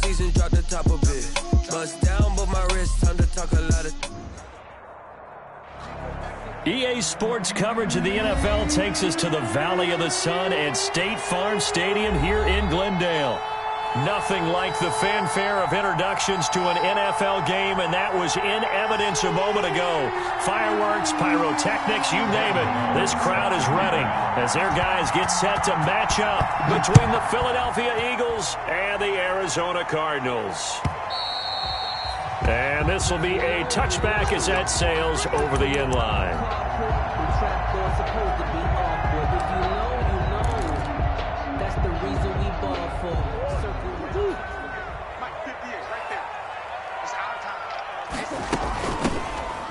seasons, drop the top a bit. Bust down, but my wrist, time to talk a lot of. EA Sports coverage of the NFL takes us to the Valley of the Sun and State Farm Stadium here in Glendale. Nothing like the fanfare of introductions to an NFL game, and that was in evidence a moment ago. Fireworks, pyrotechnics, you name it. This crowd is ready as their guys get set to match up between the Philadelphia Eagles and the Arizona Cardinals. And this will be a touchback as that sails over the end line.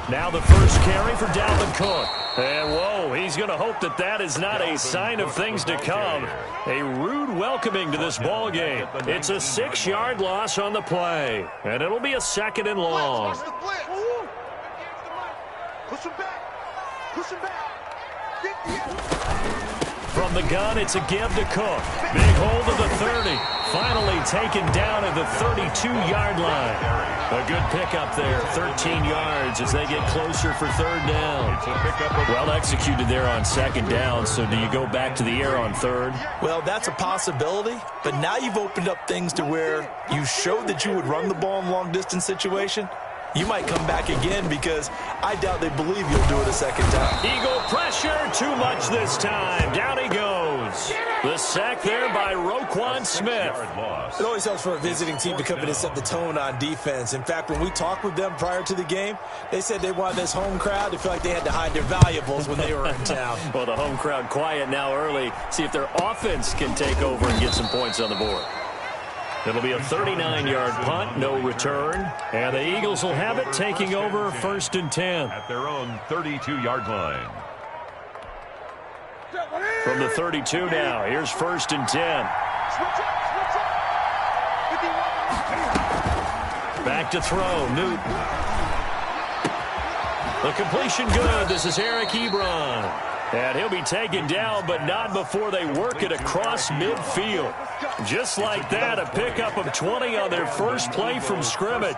Now the first carry for Dalvin Cook. And, whoa, he's going to hope that that is not a sign of things to come. A rude welcoming to this ball game. It's a 6-yard loss on the play. And it'll be a 2nd and long. From the gun, it's a give to Cook. Big hold of the 30. Finally taken down at the 32-yard line. A good pickup there, 13 yards as they get closer for 3rd down. Well executed there on 2nd down, so do you go back to the air on 3rd? Well, that's a possibility, but now you've opened up things to where you showed that you would run the ball in long-distance situation. You might come back again because I doubt they believe you'll do it a 2nd time. Eagle pressure, too much this time. Down he goes. The sack there by Roquan Smith. It always helps for a visiting team to come in and set the tone on defense. In fact, when we talked with them prior to the game, they said they wanted this home crowd to feel like they had to hide their valuables when they were in town. Well, the home crowd quiet now early. See if their offense can take over and get some points on the board. It'll be a 39-yard punt, no return. And the Eagles will have it taking over 1st and 10. At their own 32-yard line. From the 32 now, here's 1st and 10. Back to throw, Newton. The completion good. This is Eric Ebron. And he'll be taken down, but not before they work it across midfield. Just like that, a pickup of 20 on their first play from scrimmage.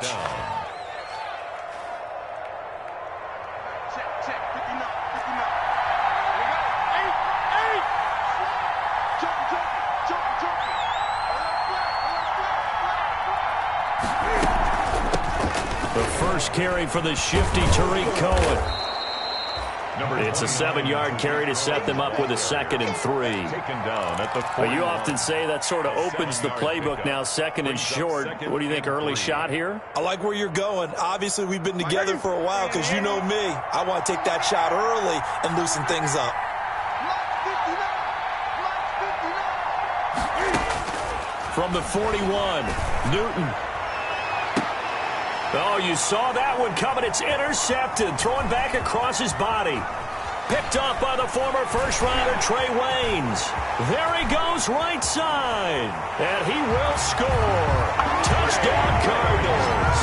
The first carry for the shifty Tariq Cohen. It's a 7-yard carry to set them up with a 2nd and 3. Well, you often say that sort of opens the playbook now, 2nd and short. What do you think, early shot here? I like where you're going. Obviously, we've been together for a while because you know me. I want to take that shot early and loosen things up. From the 41, Newton. Oh, you saw that one coming. It's intercepted. Throwing back across his body. Picked off by the former first-rounder Trey Waynes. There he goes, right side. And he will score. Touchdown, Cardinals.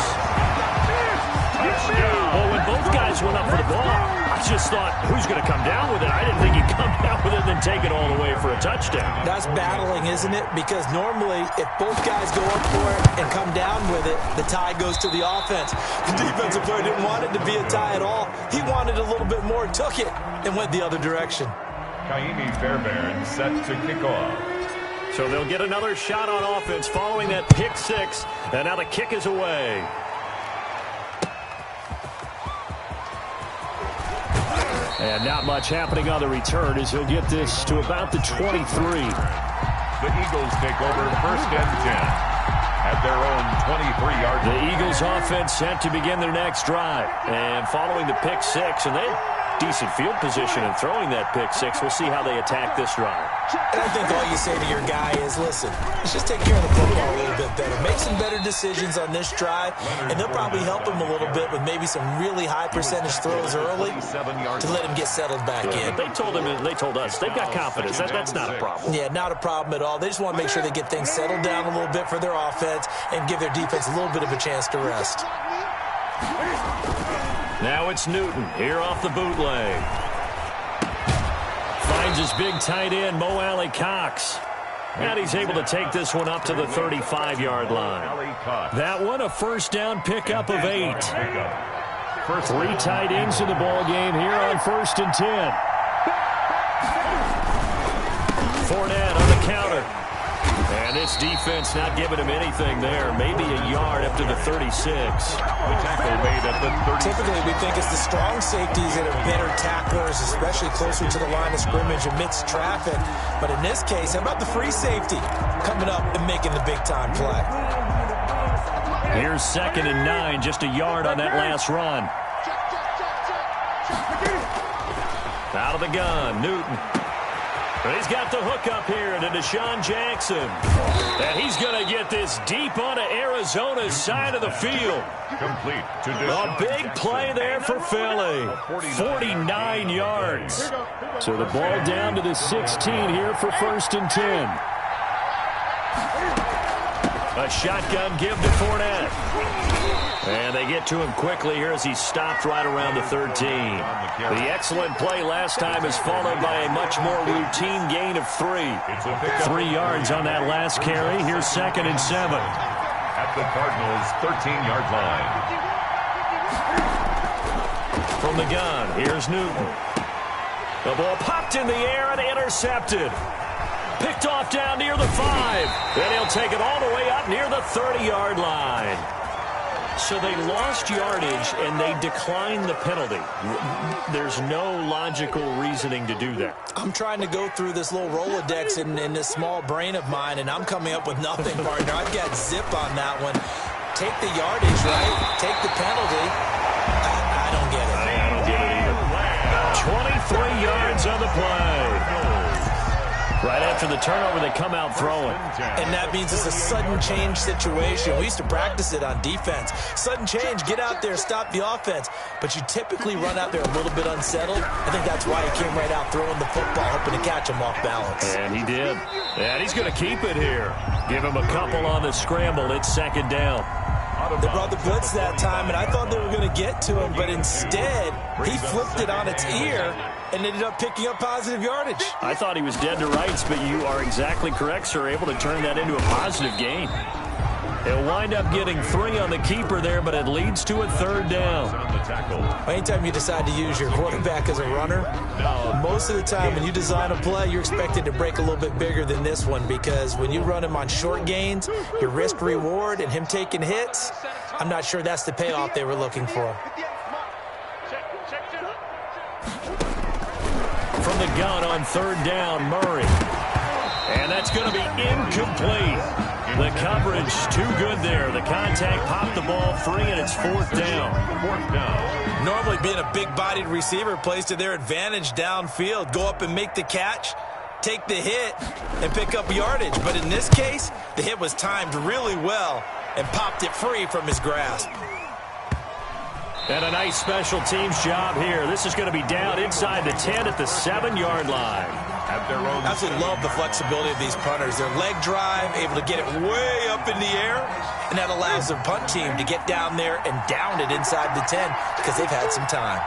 Well, when both guys went up for the ball, I just thought, who's going to come down with it? I didn't think he'd come down with it and then take it all the way for a touchdown. That's battling, isn't it? Because normally, if both guys go up for it and come down with it, the tie goes to the offense. The defensive player didn't want it to be a tie at all. He wanted a little bit more, took it, and went the other direction. Kaimi Fairbairn set to kick off. So they'll get another shot on offense following that pick 6, and now the kick is away. And not much happening on the return as he'll get this to about the 23. The Eagles take over 1st and 10 at their own 23-yard line. The Eagles offense set to begin their next drive. And following the pick 6, and they decent field position in throwing that pick 6. We'll see how they attack this drive. And I think all you say to your guy is, listen, let's just take care of the football a little bit better. Make some better decisions on this drive, and they'll probably help him a little bit with maybe some really high percentage throws early to let him get settled back in. But they told us they've got confidence. That's not a problem. Yeah, not a problem at all. They just want to make sure they get things settled down a little bit for their offense and give their defense a little bit of a chance to rest. Now it's Newton here off the bootleg. Finds his big tight end, Mo Alley Cox. And he's able to take this one up to the 35-yard line. That one a first down pickup of 8. 3 tight ends in the ball game here on 1st and 10. Fournette on the counter. And this defense not giving him anything there. Maybe a yard up to the 36. The tackle made at the 36. Typically, we think it's the strong safeties that are better tacklers, especially closer to the line of scrimmage amidst traffic. But in this case, how about the free safety coming up and making the big-time play? Here's 2nd and 9, just a yard on that last run. Out of the gun, Newton. But he's got the hook up here to Deshaun Jackson. And he's going to get this deep onto Arizona's side of the field. Complete to Deshaun. A big play there for Philly. 49 yards. So the ball down to the 16 here for 1st and 10. A shotgun give to Fournette. And they get to him quickly here as he stopped right around the 13. The excellent play last time is followed by a much more routine gain of 3. 3 yards on that last carry. Here's 2nd and 7. At the Cardinals' 13-yard line. From the gun, here's Newton. The ball popped in the air and intercepted. Picked off down near the 5. Then he'll take it all the way up near the 30-yard line. So they lost yardage, and they declined the penalty. There's no logical reasoning to do that. I'm trying to go through this little Rolodex in this small brain of mine, and I'm coming up with nothing, partner. I've got zip on that one. Take the yardage, right? Take the penalty. I don't get it. I don't get it either. 23 yards on the play. Right after the turnover, they come out throwing. And that means it's a sudden change situation. We used to practice it on defense. Sudden change, get out there, stop the offense. But you typically run out there a little bit unsettled. I think that's why he came right out throwing the football, hoping to catch him off balance. And he did. And he's going to keep it here. Give him a couple on the scramble. It's 2nd down. They brought the blitz that time, and I thought they were going to get to him, but instead, he flipped it on its ear and ended up picking up positive yardage. I thought he was dead to rights, but you are exactly correct, sir. Able to turn that into a positive gain. He'll wind up getting 3 on the keeper there, but it leads to a 3rd down. Anytime you decide to use your quarterback as a runner, most of the time when you design a play, you're expected to break a little bit bigger than this one, because when you run him on short gains, your risk-reward and him taking hits, I'm not sure that's the payoff they were looking for. From the gun on 3rd down, Murray. And that's going to be incomplete. The coverage too good there. The contact popped the ball free, and it's 4th down. 4th down. Normally being a big-bodied receiver plays to their advantage downfield. Go up and make the catch, take the hit, and pick up yardage. But in this case, the hit was timed really well and popped it free from his grasp. And a nice special teams job here. This is going to be down inside the 10 at the 7-yard line. I absolutely love the flexibility of these punters. Their leg drive, able to get it way up in the air, and that allows their punt team to get down there and down it inside the 10 because they've had some time.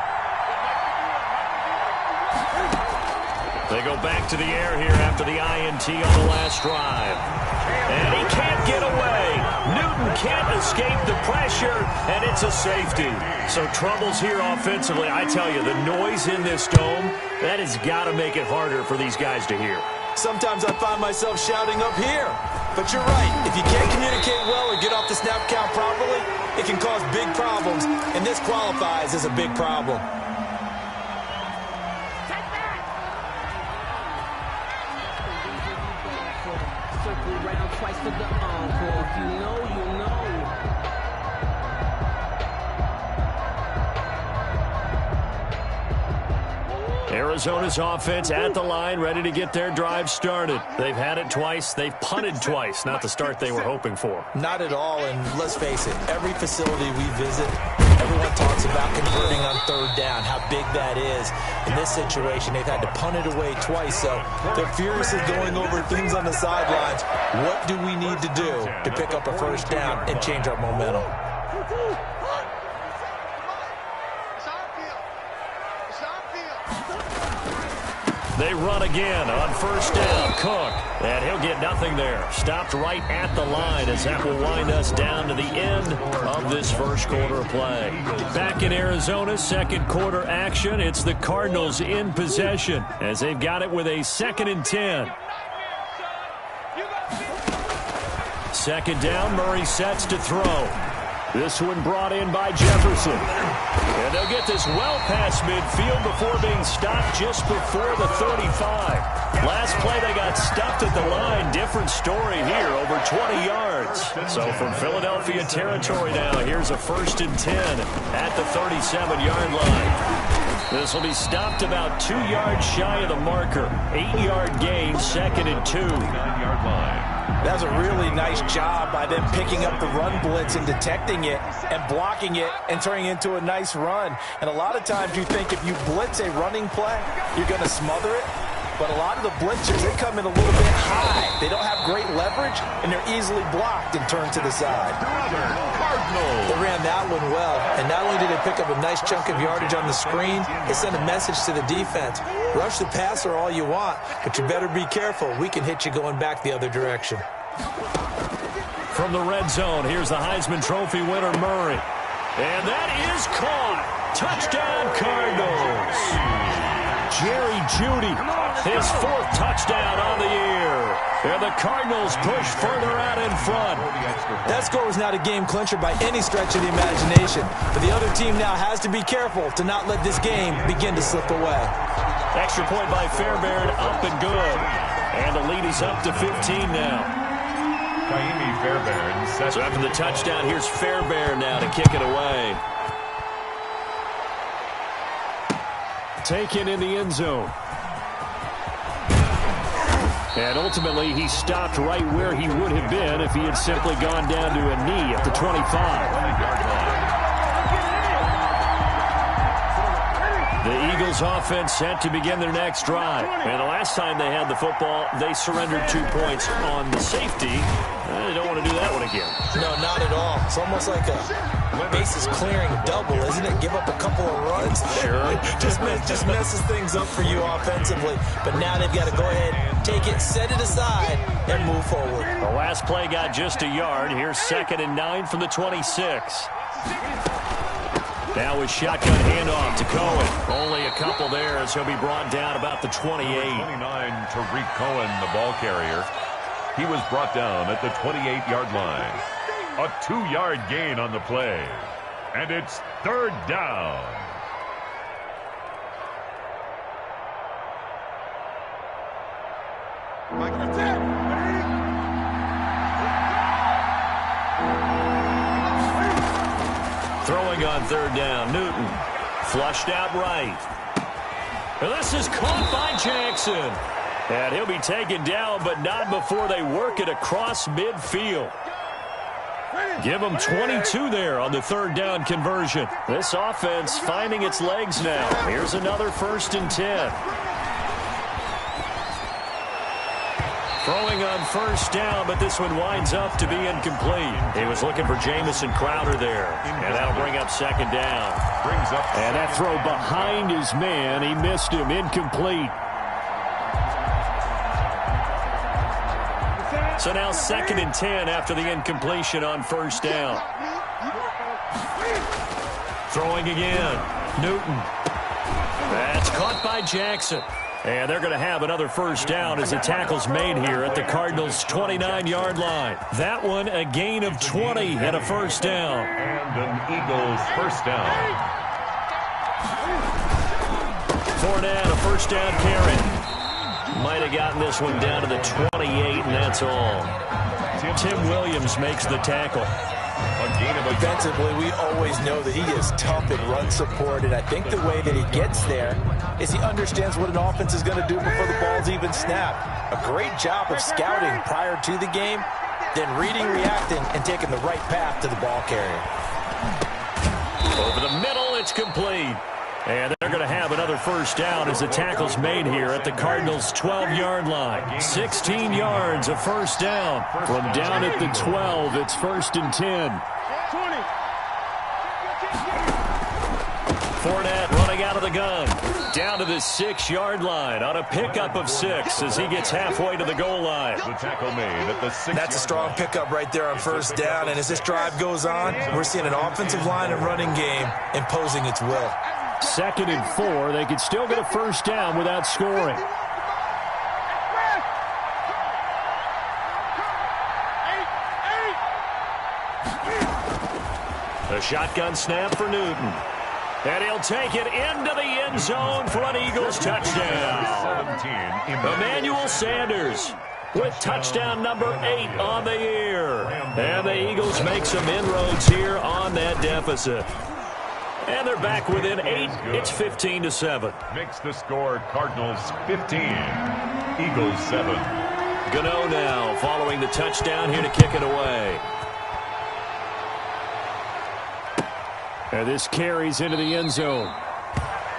They go back to the air here after the INT on the last drive. And he can't get away. Newton can't escape the pressure, and it's a safety. So troubles here offensively. I tell you, the noise in this dome, that has got to make it harder for these guys to hear. Sometimes I find myself shouting up here. But you're right. If you can't communicate well or get off the snap count properly, it can cause big problems, and this qualifies as a big problem. Twice for the encore. If you know, you know. Arizona's offense at the line, ready to get their drive started. They've had it twice. They've punted twice. Not the start they were hoping for. Not at all, and let's face it, every facility we visit, everyone talks about converting on 3rd down, how big that is. In this situation, they've had to punt it away twice, so they're furiously going over things on the sidelines. What do we need to do to pick up a 1st down and change our momentum? They run again on first down. Cook. And he'll get nothing there. Stopped right at the line as that will wind us down to the end of this first quarter of play. Back in Arizona, second quarter action. It's the Cardinals in possession as they've got it with a 2nd and 10. Second down, Murray sets to throw. This one brought in by Jefferson. And they'll get this well past midfield before being stopped just before the 35. Last play they got stuffed at the line. Different story here, over 20 yards. So from Philadelphia territory now, here's a 1st and 10 at the 37-yard line. This will be stopped about 2 yards shy of the marker. 8-yard gain, 2nd and 2. 9-yard line. That was a really nice job by them picking up the run blitz and detecting it and blocking it and turning it into a nice run. And a lot of times you think if you blitz a running play, you're going to smother it. But a lot of the blitzers, they come in a little bit high. They don't have great leverage, and they're easily blocked and turned to the side. They ran that one well, and not only did they pick up a nice chunk of yardage on the screen, they sent a message to the defense. Rush the passer all you want, but you better be careful. We can hit you going back the other direction. From the red zone, here's the Heisman Trophy winner, Murray. And that is caught. Touchdown, Cardinals. Jerry Jeudy, his 4th touchdown on the year. And the Cardinals push further out in front. That score was not a game clincher by any stretch of the imagination. But the other team now has to be careful to not let this game begin to slip away. Extra point by Fairbairn, up and good. And the lead is up to 15 now. Fairbairn. So after the touchdown, here's Fairbairn now to kick it away. Taken in the end zone. And ultimately, he stopped right where he would have been if he had simply gone down to a knee at the 25. The Eagles offense set to begin their next drive. And the last time they had the football, they surrendered 2 points on the safety. They don't want to do that one again. No, not at all. It's almost like a bases clearing double, isn't it? Give up a couple of runs. Sure. just messes things up for you offensively. But now they've got to go ahead, take it, set it aside, and move forward. The last play got just a yard. Here's 2nd and 9 from the 26. Now with shotgun handoff to Cohen. Only a couple there as he'll be brought down about the 28. 29, Tariq Cohen, the ball carrier. He was brought down at the 28-yard line. A 2-yard gain on the play. And it's 3rd down. Throwing on 3rd down, Newton. Flushed out right. And this is caught by Jackson. And he'll be taken down, but not before they work it across midfield. Give them 22 there on the 3rd down conversion. This offense finding its legs now. Here's another 1st and 10. Throwing on 1st down, but this one winds up to be incomplete. He was looking for Jamison Crowder there. And that'll bring up 2nd down. And that throw behind his man. He missed him. Incomplete. So now 2nd and 10 after the incompletion on 1st down. Throwing again. Newton. That's caught by Jackson. And they're going to have another 1st down as the tackle's made here at the Cardinals' 29-yard line. That one a gain of 20 and a 1st down. And an Eagles 1st down. Fournette, a 1st down carry. Might have gotten this one down to the 28, and that's all. Tim Williams makes the tackle. Defensively, we always know that he is tough in run support, and I think the way that he gets there is he understands what an offense is going to do before the ball's even snapped. A great job of scouting prior to the game, then reading, reacting, and taking the right path to the ball carrier. Over the middle, it's complete. And they're going to have another 1st down as the tackle's made here at the Cardinals' 12-yard line. 16 yards, a 1st down. From down at the 12, it's 1st and 10. Fournette running out of the gun. Down to the 6-yard line on a pickup of 6 as he gets halfway to the goal line. The tackle made at the 6. That's a strong pickup right there on first down. And as this drive goes on, we're seeing an offensive line and running game imposing its will. 2nd and 4. They could still get a first down without scoring. A shotgun snap for Newton. And he'll take it into the end zone for an Eagles touchdown. Emmanuel Sanders with touchdown number 8 on the year. And the Eagles make some inroads here on that deficit. And they're back within 8. It's 15-7. Makes the score Cardinals 15, Eagles 7. Gano now following the touchdown here to kick it away. And this carries into the end zone.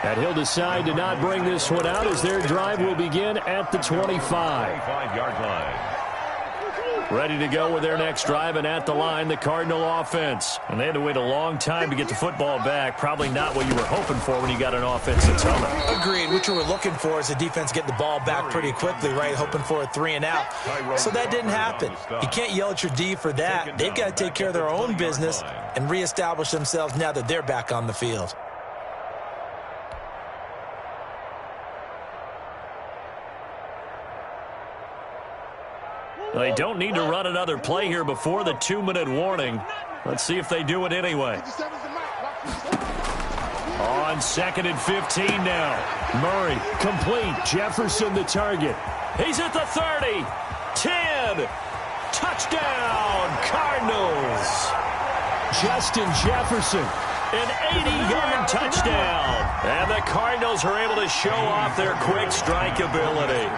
And he'll decide to not bring this one out as their drive will begin at the 25-yard line. Ready to go with their next drive, and at the line, the Cardinal offense. And they had to wait a long time to get the football back. Probably not what you were hoping for when you got an offense that's humming. Agreed. What you were looking for is the defense getting the ball back pretty quickly, right? Hoping for a 3-and-out. So that didn't happen. You can't yell at your D for that. They've got to take care of their own business and reestablish themselves now that they're back on the field. They don't need to run another play here before the 2-minute warning. Let's see if they do it anyway. On 2nd and 15 now. Murray, complete. Jefferson the target. He's at the 30. 10. Touchdown, Cardinals. Justin Jefferson, an 80-yard touchdown. And the Cardinals are able to show off their quick strike ability.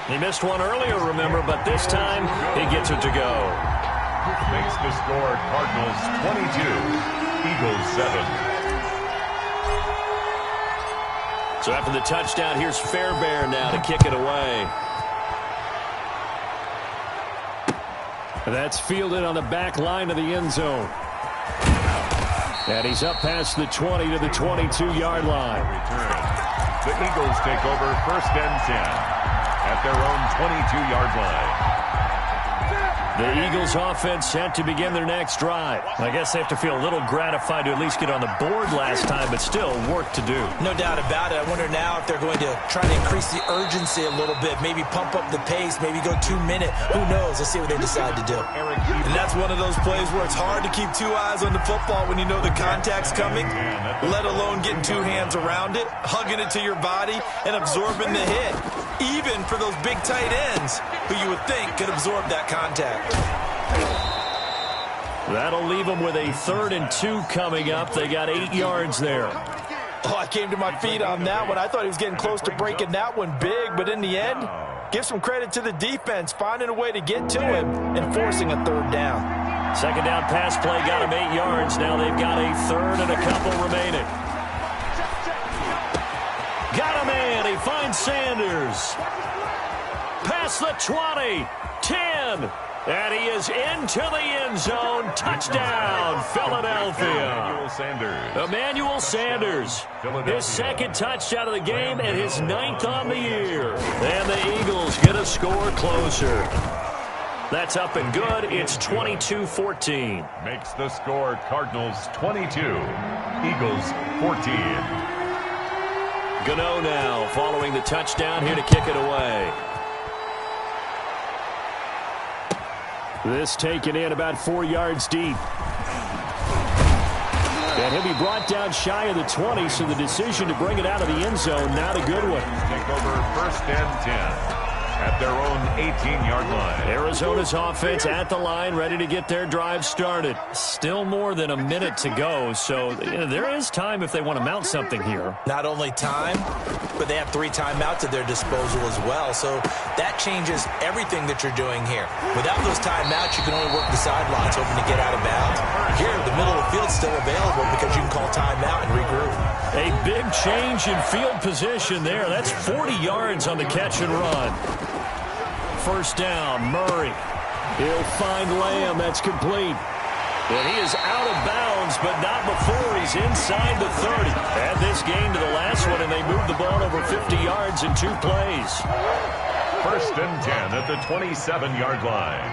He missed one earlier, remember, but this time he gets it to go. Makes the score Cardinals 22, Eagles 7. So after the touchdown, here's Fairbairn now to kick it away. That's fielded on the back line of the end zone. And he's up past the 20 to the 22-yard line. Return. The Eagles take over 1st and 10. At their own 22-yard line. The Eagles offense set to begin their next drive. I guess they have to feel a little gratified to at least get on the board last time, but still work to do. No doubt about it. I wonder now if they're going to try to increase the urgency a little bit, maybe pump up the pace, maybe go 2-minute. Who knows? Let's see what they decide to do. And that's one of those plays where it's hard to keep 2 eyes on the football when you know the contact's coming, let alone getting 2 hands around it, hugging it to your body, and absorbing the hit. Even for those big tight ends who you would think could absorb that contact. That'll leave them with a 3rd and 2 coming up. They got 8 yards there. Oh, I came to my feet on that one. I thought he was getting close to breaking that one big, but in the end, give some credit to the defense, finding a way to get to him and forcing a 3rd down. 2nd down pass play got him 8 yards. Now they've got a 3rd and a couple remaining. Got him in. He finds Sanders. Past the 20. 10. And he is into the end zone. Touchdown, Philadelphia. Emmanuel Sanders. His 2nd touchdown of the game and his 9th on the year. And the Eagles get a score closer. That's up and good. It's 22-14. Makes the score Cardinals 22, Eagles 14. Gano now following the touchdown here to kick it away. This taken in about 4 yards deep. And he'll be brought down shy of the 20, so the decision to bring it out of the end zone, not a good one. Take over 1st and 10. At their own 18-yard line. Arizona's offense at the line, ready to get their drive started. Still more than a minute to go, so there is time if they want to mount something here. Not only time, but they have 3 timeouts at their disposal as well, so that changes everything that you're doing here. Without those timeouts, you can only work the sidelines, hoping to get out of bounds. Here, the middle of the field's still available because you can call timeout and regroup. A big change in field position there. That's 40 yards on the catch and run. 1st down, Murray. He'll find Lamb. That's complete. And he is out of bounds, but not before he's inside the 30. Add this game to the last one, and they moved the ball over 50 yards in 2 plays. First and 10 at the 27-yard line.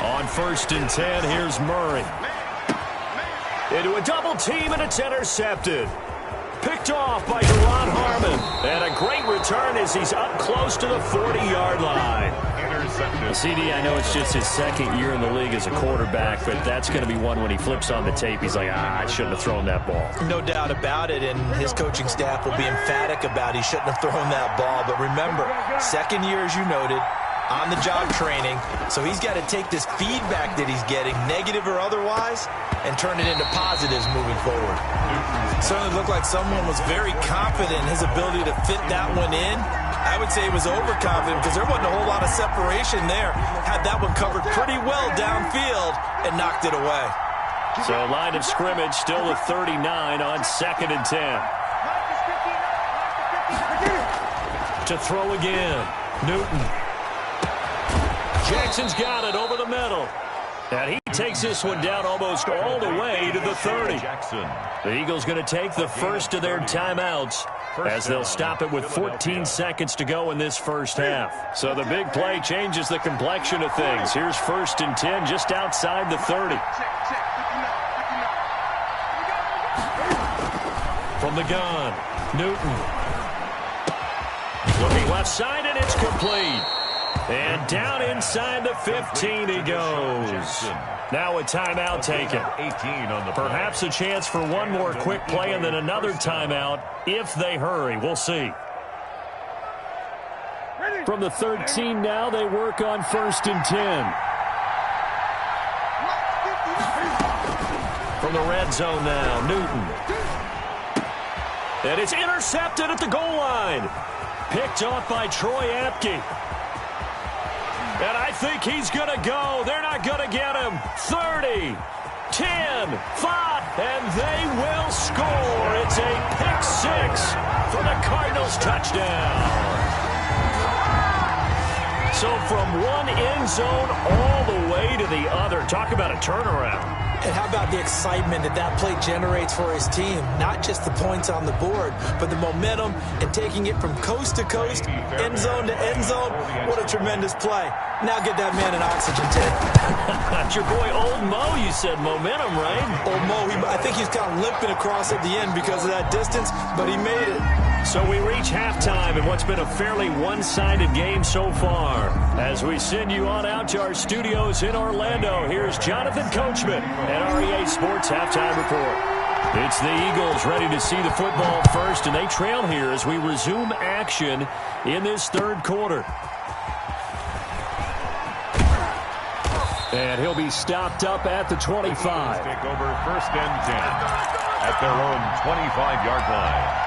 On first and 10, here's Murray. Into a double team, and it's intercepted. Picked off by Deron Harmon. And a great return as he's up close to the 40-yard line. Intercepted. CD, I know it's just his second year in the league as a quarterback, but that's going to be one when he flips on the tape. He's like, I shouldn't have thrown that ball. No doubt about it, and his coaching staff will be emphatic about he shouldn't have thrown that ball. But remember, second year, as you noted, on-the-job training, so he's got to take this feedback that he's getting, negative or otherwise, and turn it into positives moving forward. Certainly looked like someone was very confident in his ability to fit that one in. I would say he was overconfident because there wasn't a whole lot of separation there. Had that one covered pretty well downfield and knocked it away. So line of scrimmage still at 39 on second and 10. To throw again, Newton. Jackson's got it over the middle. And he takes this one down almost all the way to the 30. The Eagles going to take the first of their timeouts as they'll stop it with 14 seconds to go in this first half. So the big play changes the complexion of things. Here's first and 10 just outside the 30. From the gun, Newton. Looking left side, and it's complete. And down inside the 15 he goes. Now a timeout taken. 18 on the Perhaps a chance for one more quick play and then another timeout if they hurry. We'll see. From the 13 now, they work on first and 10. From the red zone now, Newton. And it's intercepted at the goal line. Picked off by Troy Apke. And I think he's going to go. They're not going to get him. 30, 10, 5, and they will score. It's a pick six for the Cardinals touchdown. So from one end zone all the way to the other. Talk about a turnaround. And how about the excitement that that play generates for his team? Not just the points on the board, but the momentum and taking it from coast to coast, end zone to end zone. What a tremendous play. Now get that man an oxygen tank. That's your boy Old Mo, you said momentum, right? Old Mo, I think he's kind of limping across at the end because of that distance, but he made it. So we reach halftime in what's been a fairly one-sided game so far. As we send you on out to our studios in Orlando, here's Jonathan Coachman at REA Sports Halftime Report. It's the Eagles ready to see the football first, and they trail here as we resume action in this third quarter. And he'll be stopped up at the 25. Take over first and 10 at their own 25-yard line.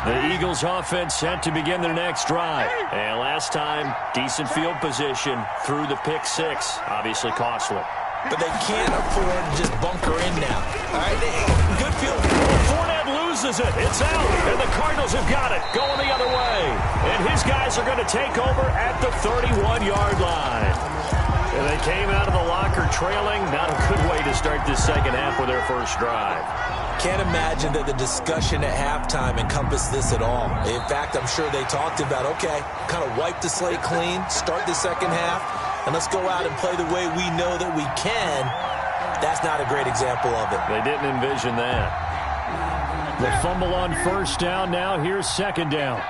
The Eagles offense set to begin their next drive. And last time, decent field position through the pick six. Obviously costly. But they can't afford to just bunker in now. All right, good field. Fournette loses it. It's out. And the Cardinals have got it. Going the other way. And his guys are going to take over at the 31-yard line. And they came out of the locker trailing. Not a good way to start this second half with their first drive. Can't imagine that the discussion at halftime encompassed this at all. In fact, I'm sure they talked about, okay, kind of wipe the slate clean, start the second half, and let's go out and play the way we know that we can. That's not a great example of it. They didn't envision that. The fumble on first down. Now here's second down.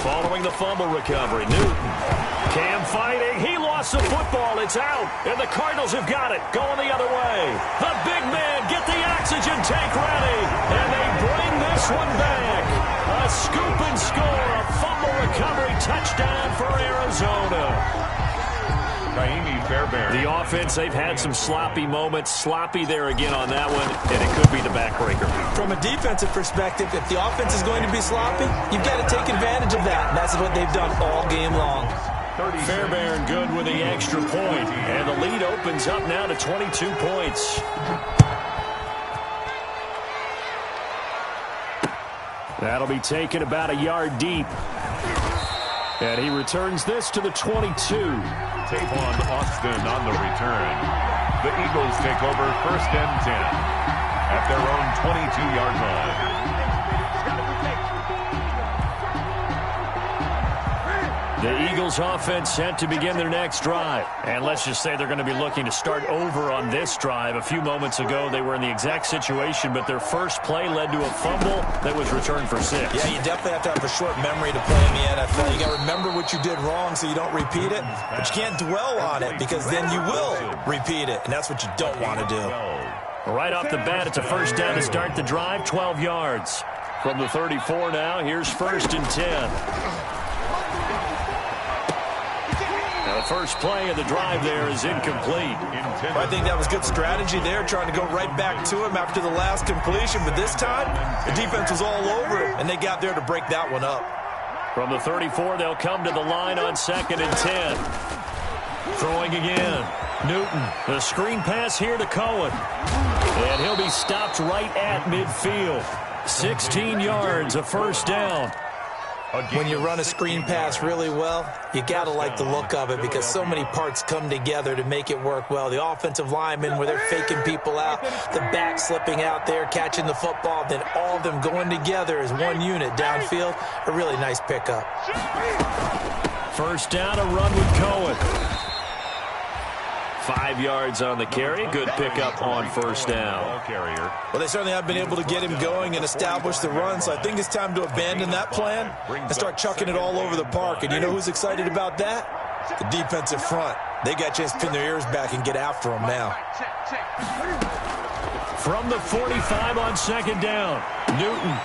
Following the fumble recovery, Newton. Cam fighting. He lost the football. It's out. And the Cardinals have got it. Going the other way. The big man, get the oxygen tank ready. And they bring this one back. A scoop and score. A fumble recovery touchdown for Arizona. The offense, they've had some sloppy moments. Sloppy there again on that one, and it could be the backbreaker. From a defensive perspective, if the offense is going to be sloppy, you've got to take advantage of that. And that's what they've done all game long. Fairbairn good with the extra point, and the lead opens up now to 22 points. That'll be taken about a yard deep. And he returns this to the 22. Tavon Austin on the return. The Eagles take over 1st and 10 at their own 22-yard line. The Eagles offense set to begin their next drive. And let's just say they're going to be looking to start over on this drive. A few moments ago, they were in the exact situation, but their first play led to a fumble that was returned for 6. Yeah, you definitely have to have a short memory to play in the NFL. You got to remember what you did wrong so you don't repeat it, but you can't dwell on it because then you will repeat it, and that's what you don't want to do. Right off the bat, it's a first down to start the drive, 12 yards. From the 34 now, here's 1st and 10. Now, the first play of the drive there is incomplete. I think that was good strategy there, trying to go right back to him after the last completion. But this time, the defense was all over it, and they got there to break that one up. From the 34, they'll come to the line on 2nd and 10. Throwing again. Newton, the screen pass here to Cohen. And he'll be stopped right at midfield. 16 yards, a first down. When you run a screen pass really well, you got to like the look of it because so many parts come together to make it work well. The offensive linemen, where they're faking people out, the back slipping out there, catching the football, then all of them going together as one unit downfield. A really nice pickup. First down, a run with Cohen. 5 yards on the carry. Good pickup on first down. Well, they certainly have been able to get him going and establish the run, so I think it's time to abandon that plan and start chucking it all over the park. And you know who's excited about that? The defensive front. They got a chance to pin their ears back and get after him now. From the 45 on 2nd down, Newton.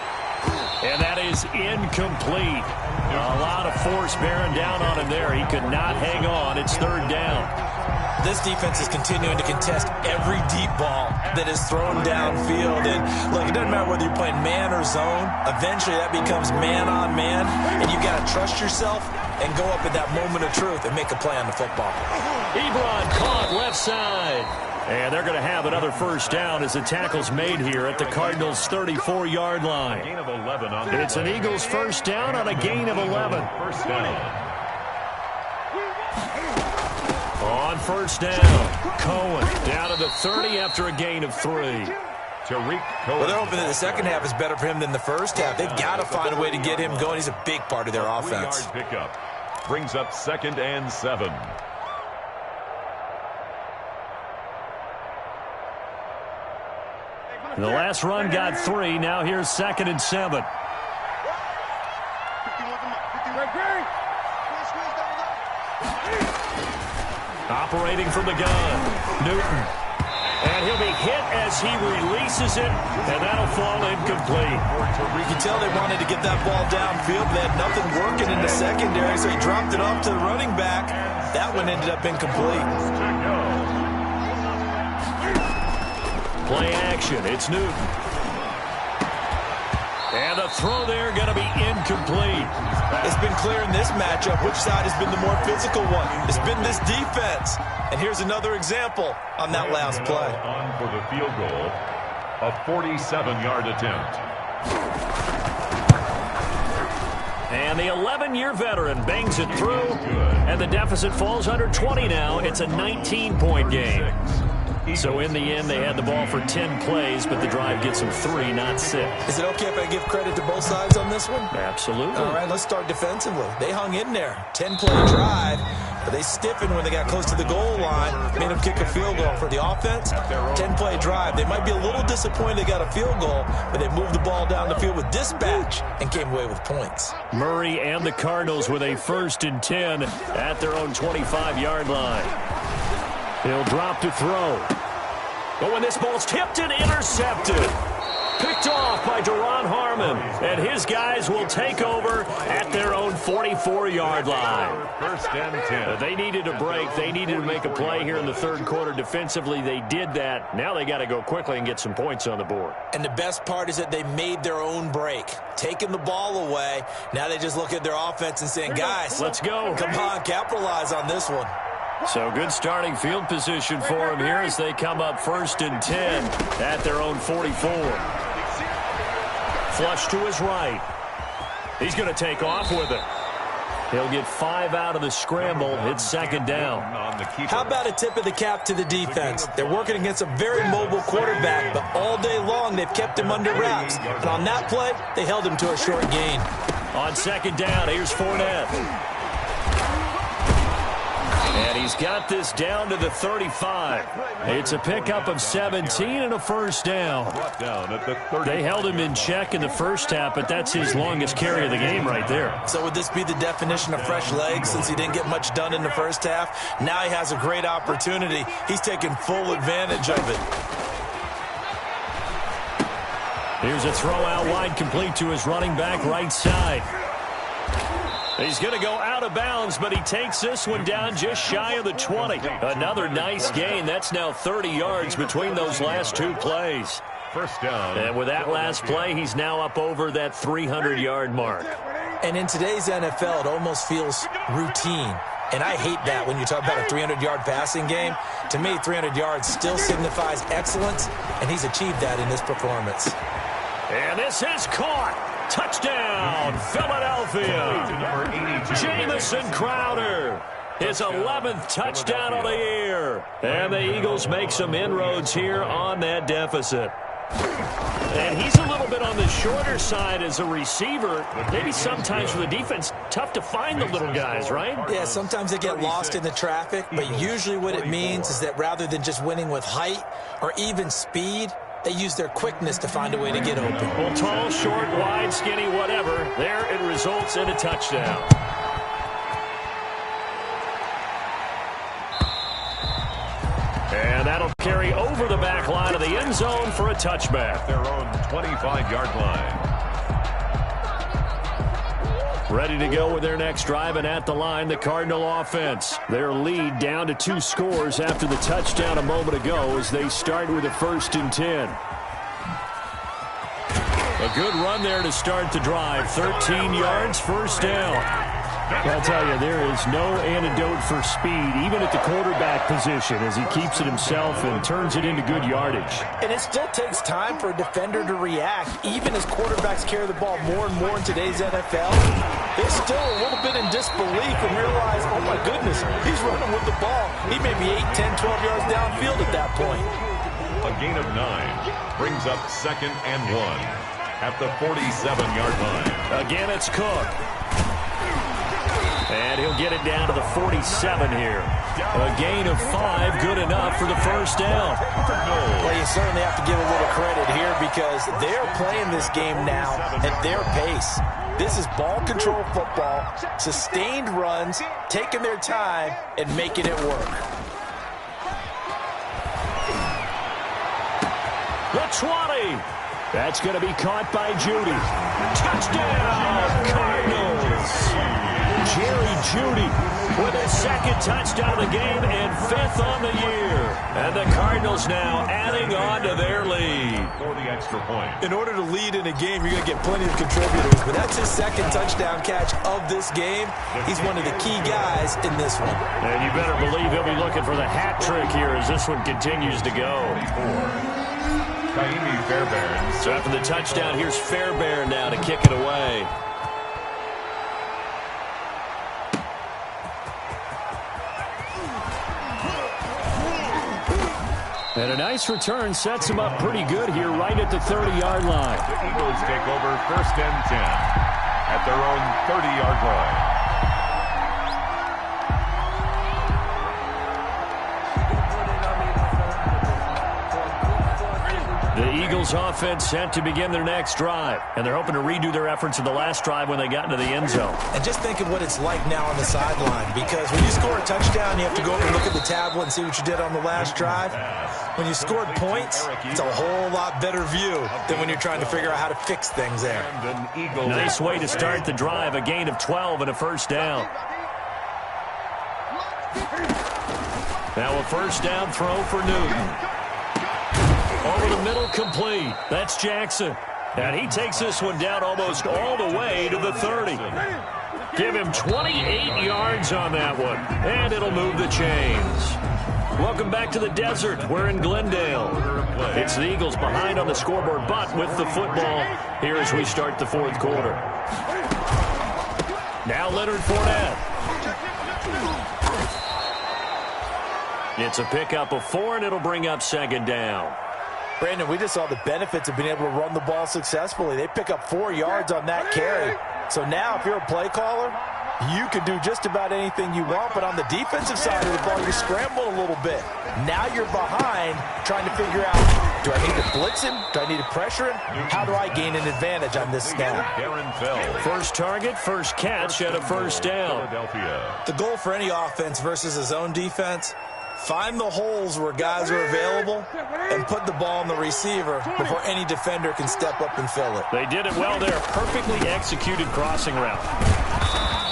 And that is incomplete. A lot of force bearing down on him there. He could not hang on. It's 3rd down. This defense is continuing to contest every deep ball that is thrown downfield. And, look, it doesn't matter whether you're playing man or zone. Eventually, that becomes man-on-man, and you got to trust yourself and go up at that moment of truth and make a play on the football. Ebron caught left side. And they're going to have another first down as the tackle's made here at the Cardinals' 34-yard line. It's an Eagles first down on a gain of 11. First down. On first down, Cohen down to the 30 after a gain of 3. Tariq Cohen. Well, they're hoping that the second half is better for him than the first half. They've got to find a way to get him going. He's a big part of their offense. 3-yard pickup brings up 2nd and 7. The last run got 3. Now here's 2nd and 7. Operating from the gun, Newton. And he'll be hit as he releases it, and that'll fall incomplete. You can tell they wanted to get that ball downfield. They had nothing working in the secondary, so he dropped it off to the running back. That one ended up incomplete. Play action, it's Newton. And the throw there going to be incomplete. It's been clear in this matchup which side has been the more physical one. It's been this defense. And here's another example on that last play. On for the field goal, a 47-yard attempt. And the 11-year veteran bangs it through. And the deficit falls under 20 now. It's a 19-point game. So in the end, they had the ball for 10 plays, but the drive gets them 3, not 6. Is it okay if I give credit to both sides on this one? Absolutely. All right, let's start defensively. They hung in there. 10-play drive, but they stiffened when they got close to the goal line, made them kick a field goal. For the offense, 10-play drive. They might be a little disappointed they got a field goal, but they moved the ball down the field with dispatch and came away with points. Murray and the Cardinals with a 1st and 10 at their own 25-yard line. He'll drop to throw. But when this ball's tipped and intercepted, picked off by Duron Harmon, and his guys will take over at their own 44-yard line. 1st and 10. They needed a break. They needed to make a play here in the 3rd quarter. Defensively, they did that. Now they got to go quickly and get some points on the board. And the best part is that they made their own break, taking the ball away. Now they just look at their offense and saying, guys, let's go. Come on, capitalize on this one. So good starting field position for them here as they come up 1st and 10 at their own 44. Flush to his right. He's going to take off with it. He'll get 5 out of the scramble. It's second down. How about a tip of the cap to the defense? They're working against a very mobile quarterback, but all day long they've kept him under wraps. And on that play, they held him to a short gain. On second down, here's Fournette. And he's got this down to the 35. It's a pickup of 17 and a first down. They held him in check in the first half, but that's his longest carry of the game right there. So would this be the definition of fresh legs since he didn't get much done in the first half? Now he has a great opportunity. He's taking full advantage of it. Here's a throw out wide, complete to his running back right side. He's going to go out of bounds, but he takes this one down just shy of the 20. Another nice gain. That's now 30 yards between those last two plays. First down. And with that last play, he's now up over that 300-yard mark. And in today's NFL, it almost feels routine. And I hate that when you talk about a 300-yard passing game. To me, 300 yards still signifies excellence, and he's achieved that in this performance. And this is caught. Touchdown, Philadelphia. Jamison Crowder, his 11th touchdown of the year. And the Eagles make some inroads here on that deficit. And he's a little bit on the shorter side as a receiver. Maybe sometimes for the defense, tough to find the little guys, right? Yeah, sometimes they get lost in the traffic, but usually what it means is that rather than just winning with height or even speed, they use their quickness to find a way to get open. Well, tall, short, wide, skinny, whatever. There it results in a touchdown. And that'll carry over the back line of the end zone for a touchback. Their own 25-yard line. Ready to go with their next drive, and at the line, the Cardinal offense. Their lead down to 2 scores after the touchdown a moment ago as they start with a 1st and 10. A good run there to start the drive. 13 yards, first down. I'll tell you, there is no antidote for speed, even at the quarterback position, as he keeps it himself and turns it into good yardage. And it still takes time for a defender to react, even as quarterbacks carry the ball more and more in today's NFL. They're still a little bit in disbelief and realize, oh my goodness, he's running with the ball. He may be 8, 10, 12 yards downfield at that point. A gain of 9 brings up 2nd and 1 at the 47-yard line. Again, it's Cook. And he'll get it down to the 47 here. A gain of 5, good enough for the first down. Well, you certainly have to give a little credit here because they're playing this game now at their pace. This is ball control football, sustained runs, taking their time, and making it work. The 20. That's going to be caught by Judy. Touchdown, Cardinals. Jerry Judy with his 2nd touchdown of the game and 5th on the year. And the Cardinals now adding on to their lead. For the extra point. In order to lead in a game, you're going to get plenty of contributors, but that's his 2nd touchdown catch of this game. He's one of the key guys in this one. And you better believe he'll be looking for the hat trick here as this one continues to go. Fairbairn. So after the touchdown, here's Fairbairn now to kick it away. And a nice return sets him up pretty good here right at the 30-yard line. The Eagles take over 1st and 10 at their own 30-yard line. The Eagles offense set to begin their next drive, and they're hoping to redo their efforts in the last drive when they got into the end zone. And just think of what it's like now on the sideline, because when you score a touchdown, you have to go over and look at the tablet and see what you did on the last drive. When you scored points, it's a whole lot better view than when you're trying to figure out how to fix things there. Nice way to start the drive, a gain of 12 and a first down. Now a first down throw for Newton. Over the middle, complete. That's Jackson. And he takes this one down almost all the way to the 30. Give him 28 yards on that one. And it'll move the chains. Welcome back to the desert. We're in Glendale. It's the Eagles behind on the scoreboard, but with the football here as we start the fourth quarter. Now Leonard Fournette. It's a pickup of 4, and it'll bring up second down. Brandon, we just saw the benefits of being able to run the ball successfully. They pick up 4 yards on that carry. So now if you're a play caller, you can do just about anything you want, but on the defensive side of the ball, you scramble a little bit. Now you're behind trying to figure out, do I need to blitz him? Do I need to pressure him? How do I gain an advantage on this snap? First target, first catch, and a first down. The goal for any offense versus his own defense, find the holes where guys are available and put the ball on the receiver before any defender can step up and fill it. They did it well there. Perfectly executed crossing route.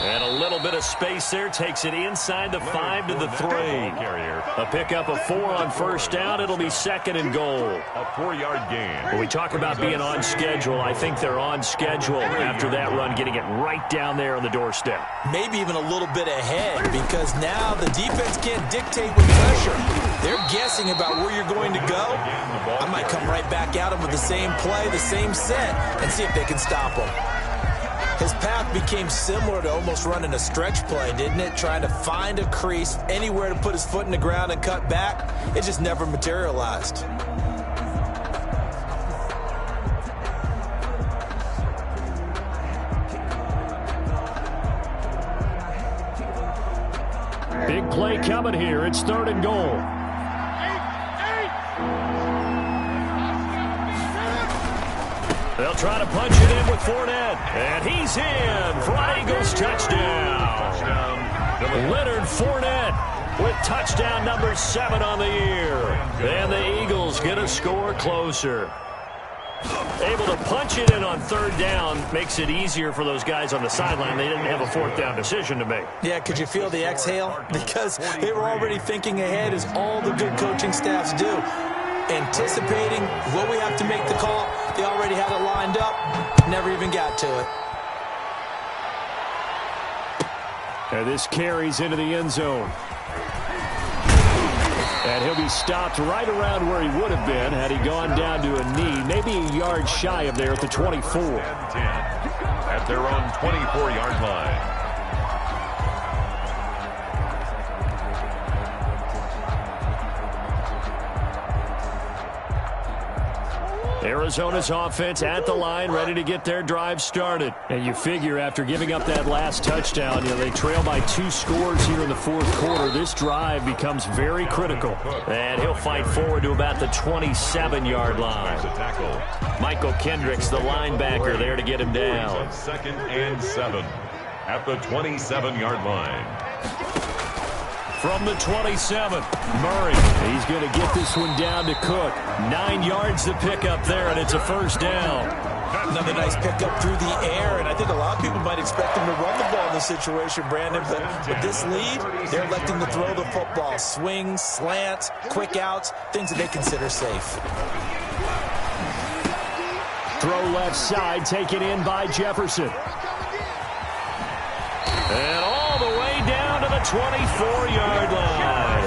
And a little bit of space there. Takes it inside the 5 to the 3. A pickup of 4 on first down. It'll be second and goal. A 4-yard gain. When we talk about being on schedule, I think they're on schedule after that run, getting it right down there on the doorstep. Maybe even a little bit ahead, because now the defense can't dictate with pressure. They're guessing about where you're going to go. I might come right back at them with the same play, the same set, and see if they can stop them. His path became similar to almost running a stretch play, didn't it? Trying to find a crease, anywhere to put his foot in the ground and cut back. It just never materialized. Big play coming here. It's third and goal. They'll try to punch it in with Fournette. And he's in for an Eagles touchdown. Leonard Fournette with touchdown number 7 on the year. And the Eagles get a score closer. Able to punch it in on third down makes it easier for those guys on the sideline. They didn't have a fourth down decision to make. Yeah, could you feel the exhale? Because they were already thinking ahead, as all the good coaching staffs do. Anticipating what we have to make the call. They already had it lined up. Never even got to it. And this carries into the end zone. And he'll be stopped right around where he would have been had he gone down to a knee, maybe a yard shy of there at the 24. At their own 24-yard line. Arizona's offense at the line, ready to get their drive started. And you figure after giving up that last touchdown, they trail by 2 scores here in the fourth quarter. This drive becomes very critical. And he'll fight forward to about the 27-yard line. Michael Kendricks, the linebacker, there to get him down. Second and 7 at the 27-yard line. From the 27, Murray. He's going to get this one down to Cook. 9 yards to pick up there, and it's a first down. Another nice pickup through the air, and I think a lot of people might expect him to run the ball in this situation, Brandon. But with this lead, they're electing to throw the football. Swings, slants, quick outs, things that they consider safe. Throw left side, taken in by Jefferson. And all the way down to the 24-yard line.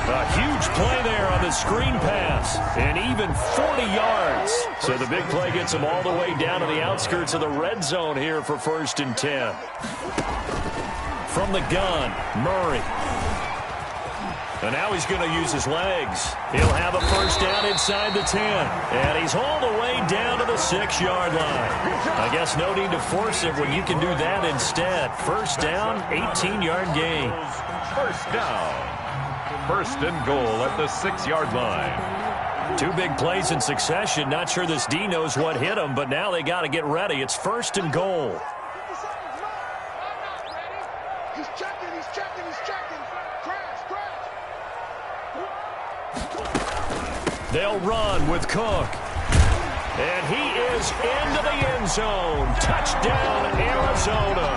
A huge play there on the screen pass. And even 40 yards. So the big play gets him all the way down to the outskirts of the red zone here for 1st and 10. From the gun, Murray. And now he's going to use his legs. He'll have a first down inside the 10. And he's all the way down to the 6-yard line. I guess no need to force it when you can do that instead. First down, 18-yard gain. First down. First and goal at the 6-yard line. 2 big plays in succession. Not sure this D knows what hit him, but now they got to get ready. It's first and goal. He's checking. They'll run with Cook. And he is into the end zone. Touchdown, Arizona.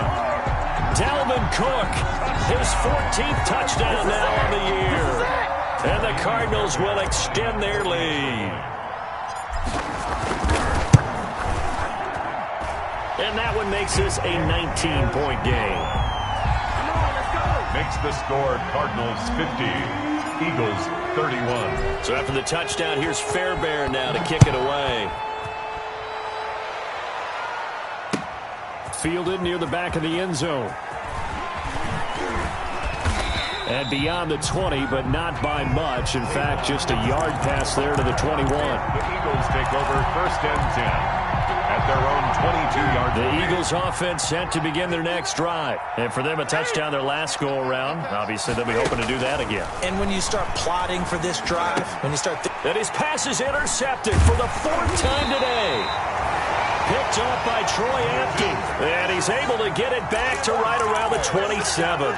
Dalvin Cook, his 14th touchdown now on the year. And the Cardinals will extend their lead. And that one makes this a 19-point game. Makes the score Cardinals 50 Eagles 31. So after the touchdown, here's Fairbairn now to kick it away. Fielded near the back of the end zone. And beyond the 20, but not by much. In fact, just a yard pass there to the 21. The Eagles take over 1st and 10 at their own 22-yard line. The Eagles offense set to begin their next drive. And for them, a touchdown their last go-around. Obviously, they'll be hoping to do that again. And when you start plotting for this drive, when you start... And his pass is intercepted for the 4th time today. Picked off by Troy Apke. And he's able to get it back to right around the 27.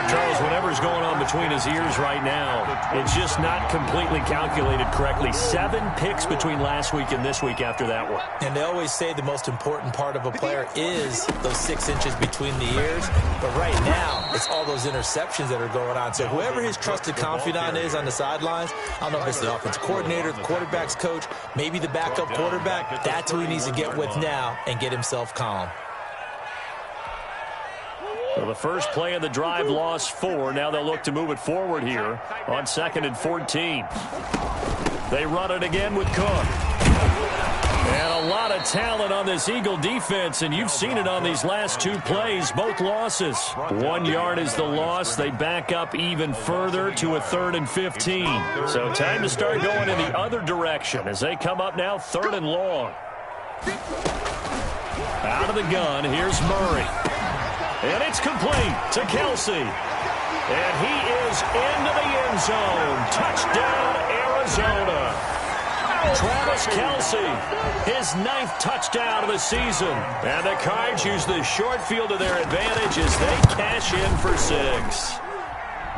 Charles, whatever's going on between his ears right now, it's just not completely calculated correctly. 7 picks between last week and this week after that one. And they always say the most important part of a player is those 6 inches between the ears. But right now, it's all those interceptions that are going on. So whoever his trusted confidant is on the sidelines, I don't know if it's the offensive coordinator, the quarterback's coach, maybe the backup quarterback, that's who he needs to get with now and get himself calm. Well, the first play of the drive lost 4. Now they'll look to move it forward here on 2nd and 14. They run it again with Cook. And a lot of talent on this Eagle defense, and you've seen it on these last 2 plays, both losses. 1 yard is the loss. They back up even further to a 3rd and 15. So time to start going in the other direction as they come up now 3rd and long. Out of the gun, here's Murray. And it's complete to Kelsey. And he is into the end zone. Touchdown, Arizona. Travis Kelsey, his 9th touchdown of the season. And the Cards use the short field to their advantage as they cash in for 6.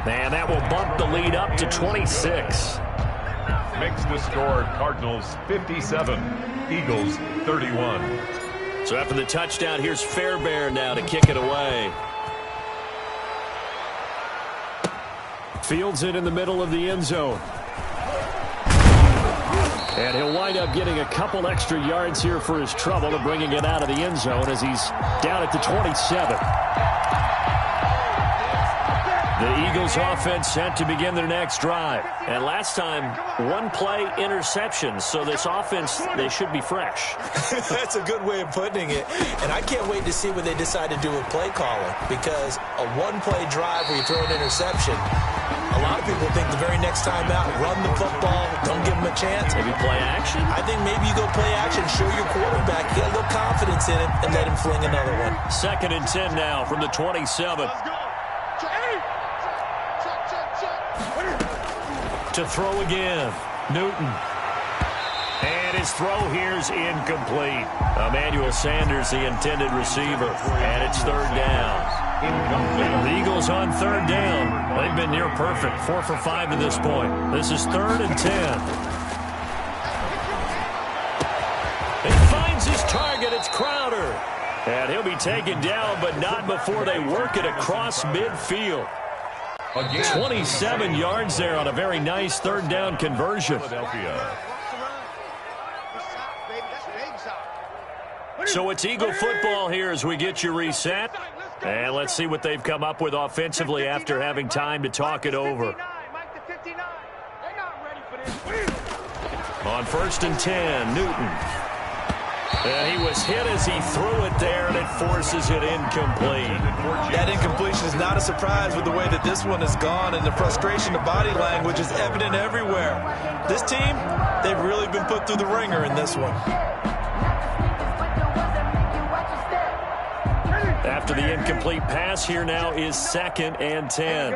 And that will bump the lead up to 26. Makes the score Cardinals 57, Eagles 31. So after the touchdown, here's Fairbairn now to kick it away. Fields it in the middle of the end zone. And he'll wind up getting a couple extra yards here for his trouble to bringing it out of the end zone as he's down at the 27. The Eagles offense set to begin their next drive. And last time, 1-play interception. So this offense, they should be fresh. That's a good way of putting it. And I can't wait to see what they decide to do with play calling. Because a 1-play drive where you throw an interception, a lot of people think the very next time out, run the football, don't give them a chance. Maybe play action? I think maybe you go play action, show your quarterback, get a little confidence in him, and let him fling another one. 2nd and 10 now from the 27. To throw again, Newton. And his throw here's incomplete. Emmanuel Sanders, the intended receiver. And it's 3rd down. The Eagles on 3rd down. They've been near perfect. 4 for 5 to this point. This is 3rd and 10. He finds his target. It's Crowder. And he'll be taken down, but not before they work it across midfield. 27 yards there on a very nice 3rd down conversion. So it's Eagle football here as we get you reset. And let's see what they've come up with offensively after having time to talk it over. On 1st and 10, Newton. And he was hit as he threw it there, and it forces it incomplete. That incompletion is not a surprise with the way that this one has gone, and the frustration of body language is evident everywhere. This team, they've really been put through the ringer in this one. After the incomplete pass, here now is 2nd and 10.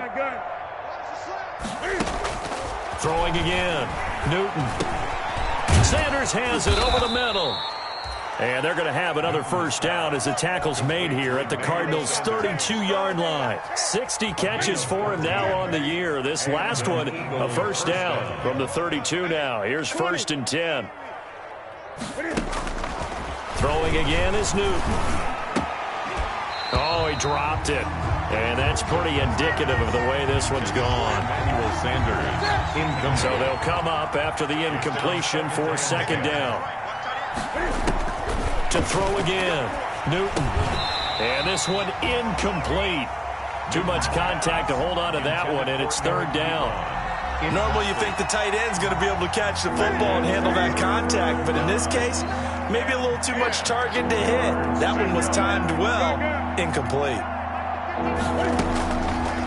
Throwing again, Newton. Sanders has it over the middle. And they're going to have another 1st down as the tackle's made here at the Cardinals' 32-yard line. 60 catches for him now on the year. This last one, a 1st down from the 32 now. Here's 1st and 10. Throwing again is Newton. Oh, he dropped it. And that's pretty indicative of the way this one's gone. Emmanuel Sanders, so they'll come up after the incompletion for 2nd down. To throw again, Newton. And this one incomplete. Too much contact to hold on to that one, and it's 3rd down. Normally you think the tight end's going to be able to catch the football and handle that contact, but in this case, maybe a little too much target to hit. That one was timed well, incomplete.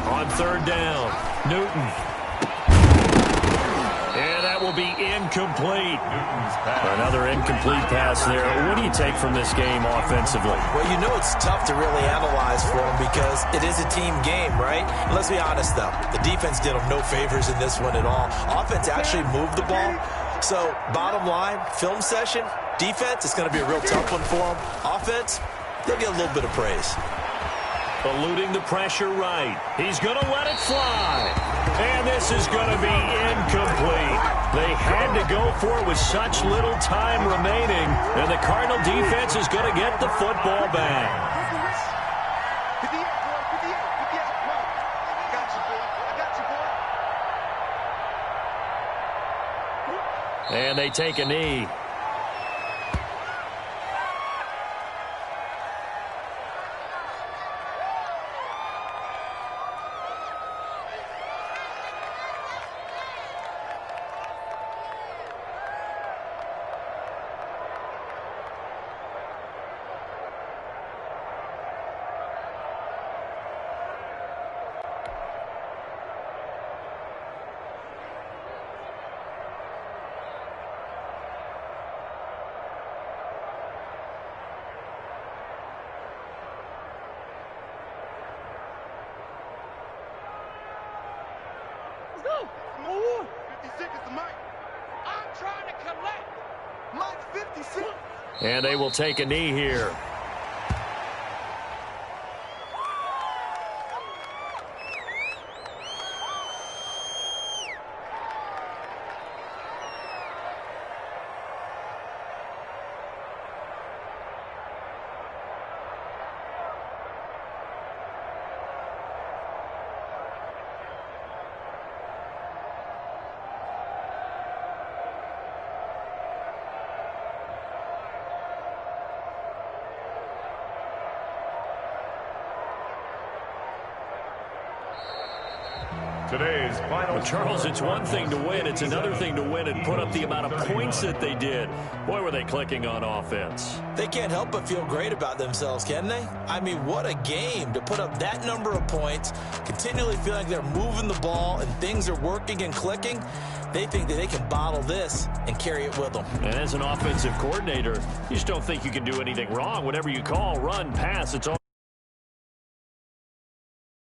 On third down, Newton. And that will be incomplete. Another incomplete pass there. What do you take from this game offensively? Well, you know it's tough to really analyze for them because it is a team game, right? And let's be honest, though. The defense did them no favors in this one at all. Offense actually moved the ball. So, bottom line, film session, defense, it's going to be a real tough one for them. Offense, they'll get a little bit of praise. Eluding the pressure right. He's going to let it fly. And this is going to be incomplete. They had to go for it with such little time remaining. And the Cardinal defense is going to get the football back. And they take a knee. Move. 56 is the mic. I'm trying to collect. Mike 56. And they will take a knee here. Today's final. Well, Charles, it's one thing to win. It's another thing to win and put up the amount of points that they did. Boy, were they clicking on offense. They can't help but feel great about themselves, can they? I mean, what a game to put up that number of points, continually feel like they're moving the ball and things are working and clicking. They think that they can bottle this and carry it with them. And as an offensive coordinator, you just don't think you can do anything wrong. Whatever you call, run, pass, it's all.